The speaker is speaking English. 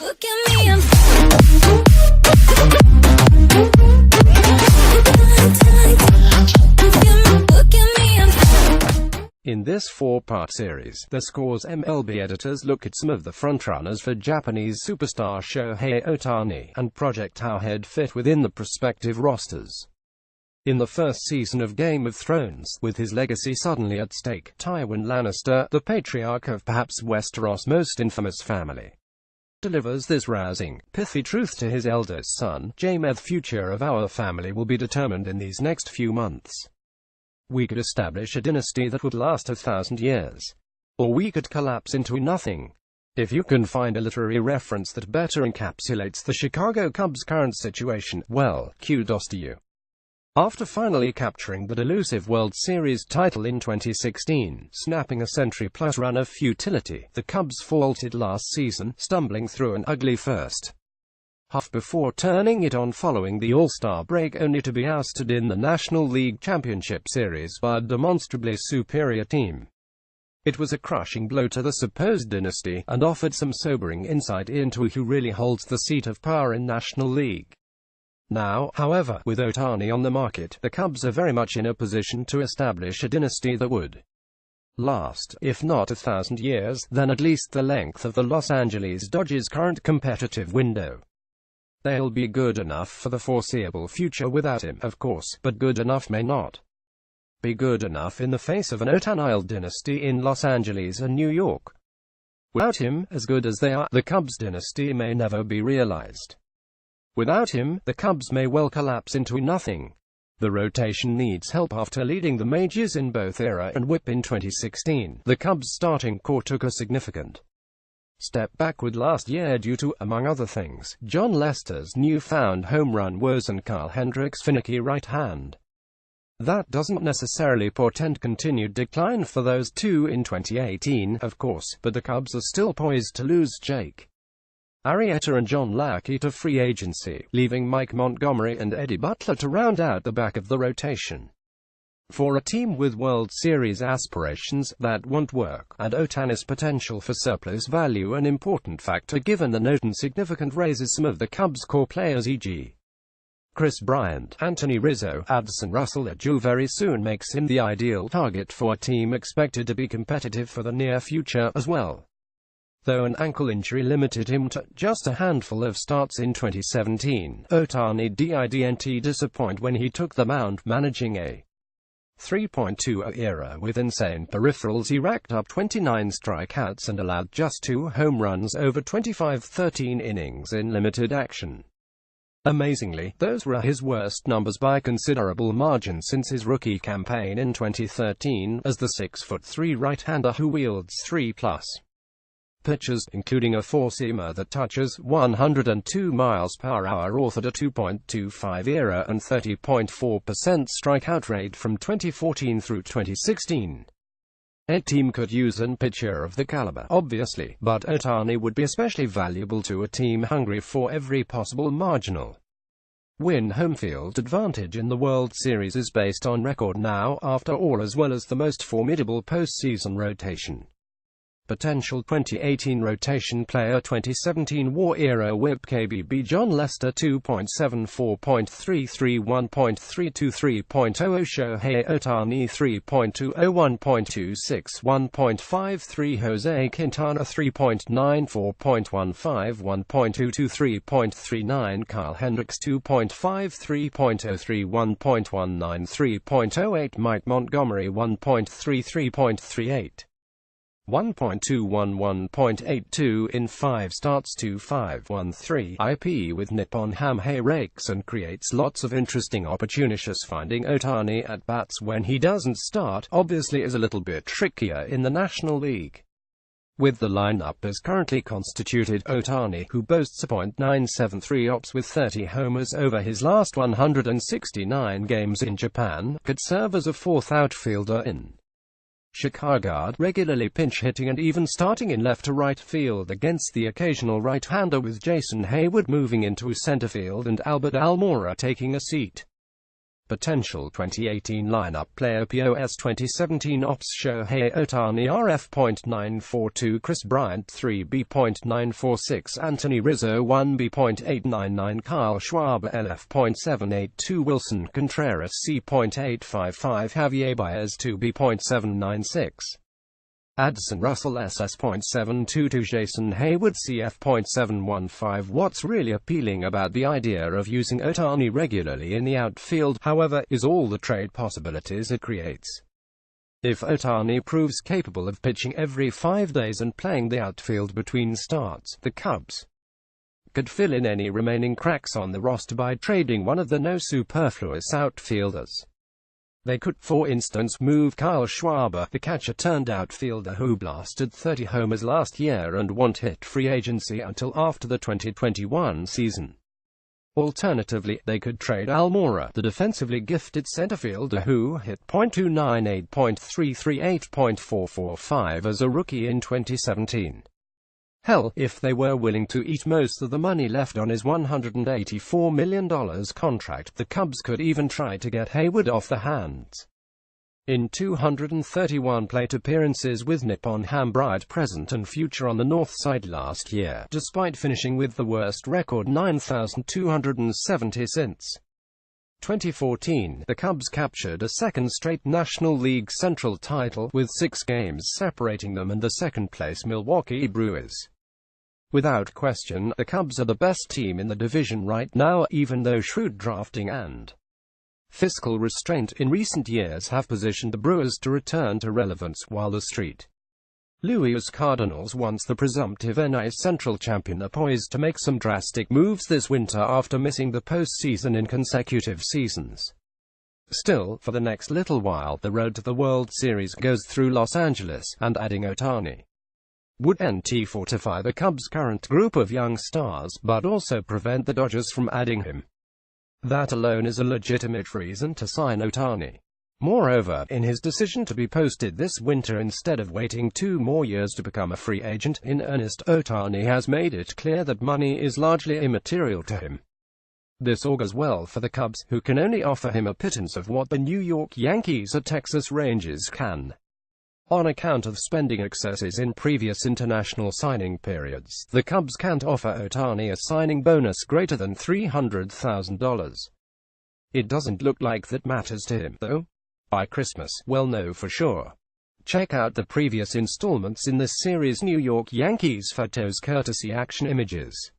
Look at me, I'm In this four-part series, theScores MLB editors look at some of the frontrunners for Japanese superstar Shohei Ohtani, and project how he'd fit within the prospective rosters. In the first season of Game of Thrones, with his legacy suddenly at stake, Tywin Lannister, the patriarch of perhaps Westeros' most infamous family, delivers this rousing, pithy truth to his eldest son, Jaime: the future of our family will be determined in these next few months. We could establish a dynasty that would last 1,000 years. Or we could collapse into nothing. If you can find a literary reference that better encapsulates the Chicago Cubs' current situation, well, kudos to you. After finally capturing the elusive World Series title in 2016, snapping a century-plus run of futility, the Cubs faltered last season, stumbling through an ugly first half before turning it on following the All-Star break, only to be ousted in the National League Championship Series by a demonstrably superior team. It was a crushing blow to the supposed dynasty, and offered some sobering insight into who really holds the seat of power in National League. Now, however, with Ohtani on the market, the Cubs are very much in a position to establish a dynasty that would last, if not 1,000 years, then at least the length of the Los Angeles Dodgers' current competitive window. They'll be good enough for the foreseeable future without him, of course, but good enough may not be good enough in the face of an Ohtani dynasty in Los Angeles and New York. Without him, as good as they are, the Cubs dynasty may never be realized. Without him, the Cubs may well collapse into nothing. The rotation needs help. After leading the majors in both ERA and WHIP in 2016, the Cubs starting core took a significant step backward last year due to, among other things, Jon Lester's newfound home run woes and Kyle Hendricks' finicky right hand. That doesn't necessarily portend continued decline for those two in 2018, of course, but the Cubs are still poised to lose Jake Arrieta and John Lackey to free agency, leaving Mike Montgomery and Eddie Butler to round out the back of the rotation. For a team with World Series aspirations, that won't work, and Ohtani's potential for surplus value an important factor given the note and significant raises some of the Cubs' core players, e.g. Chris Bryant, Anthony Rizzo, Addison Russell do very soon makes him the ideal target for a team expected to be competitive for the near future as well. Though an ankle injury limited him to just a handful of starts in 2017, Ohtani didn't disappoint when he took the mound, managing a 3.20 ERA with insane peripherals. He racked up 29 strikeouts and allowed just 2 home runs over 13 innings in limited action. Amazingly, those were his worst numbers by considerable margin since his rookie campaign in 2013, as the 6'3" right-hander who wields 3+ pitches, including a four-seamer that touches 102 miles per hour, authored a 2.25 ERA and 30.4% strikeout rate from 2014 through 2016. A team could use a pitcher of the caliber, obviously, but Ohtani would be especially valuable to a team hungry for every possible marginal win. Home field advantage in the World Series is based on record now, after all, as well as the most formidable postseason rotation potential. 2018 rotation player, 2017 War Era WHIP KBB Jon Lester 2.74.33 1.323.00 Shohei Ohtani 3.20 1.26 1.53 Jose Quintana 3.94.15 1.223.39 Kyle Hendricks 2.53.03 1.193.08 Mike Montgomery 1.33.38 1.211.82 in 5 starts. 2.513 IP with Nippon Hamhei rakes and creates lots of interesting opportunities. Finding Ohtani at bats when he doesn't start, obviously, is a little bit trickier in the National League. With the lineup as currently constituted, Ohtani, who boasts a .973 OPS with 30 homers over his last 169 games in Japan, could serve as a fourth outfielder in Chicago, regularly pinch-hitting and even starting in left to right field against the occasional right-hander, with Jason Hayward moving into center field and Albert Almora taking a seat Potential 2018 lineup player POS 2017 Ops Shohei Ohtani RF.942 Chris Bryant 3B.946 Anthony Rizzo 1B.899 Kyle Schwarber LF.782 Wilson Contreras C.855 Javier Baez 2B.796 Addison Russell SS.722 Jason Hayward CF.715 What's really appealing about the idea of using Ohtani regularly in the outfield, however, is all the trade possibilities it creates. If Ohtani proves capable of pitching every 5 days and playing the outfield between starts, the Cubs could fill in any remaining cracks on the roster by trading one of the no-superfluous outfielders. They could, for instance, move Kyle Schwarber, the catcher-turned-outfielder who blasted 30 homers last year and won't hit free agency until after the 2021 season. Alternatively, they could trade Almora, the defensively gifted center fielder who hit .298, .338, .445 as a rookie in 2017. Hell, if they were willing to eat most of the money left on his $184 million contract, the Cubs could even try to get Hayward off the hands. In 231 plate appearances with Nippon Ham-Bright present and future on the north side last year, despite finishing with the worst record 9,270 since 2014, the Cubs captured a second straight National League Central title, with 6 games separating them and the second-place Milwaukee Brewers. Without question, the Cubs are the best team in the division right now, even though shrewd drafting and fiscal restraint in recent years have positioned the Brewers to return to relevance, while the St. Louis Cardinals, once the presumptive NL Central champion, are poised to make some drastic moves this winter after missing the postseason in consecutive seasons. Still, for the next little while, the road to the World Series goes through Los Angeles, and adding Ohtani would fortify the Cubs' current group of young stars, but also prevent the Dodgers from adding him. That alone is a legitimate reason to sign Ohtani. Moreover, in his decision to be posted this winter instead of waiting 2 more years to become a free agent in earnest, Ohtani has made it clear that money is largely immaterial to him. This augurs well for the Cubs, who can only offer him a pittance of what the New York Yankees or Texas Rangers can. On account of spending excesses in previous international signing periods, the Cubs can't offer Ohtani a signing bonus greater than $300,000. It doesn't look like that matters to him, though. By Christmas, we'll know for sure. Check out the previous installments in this series' New York Yankees photos courtesy Action Images.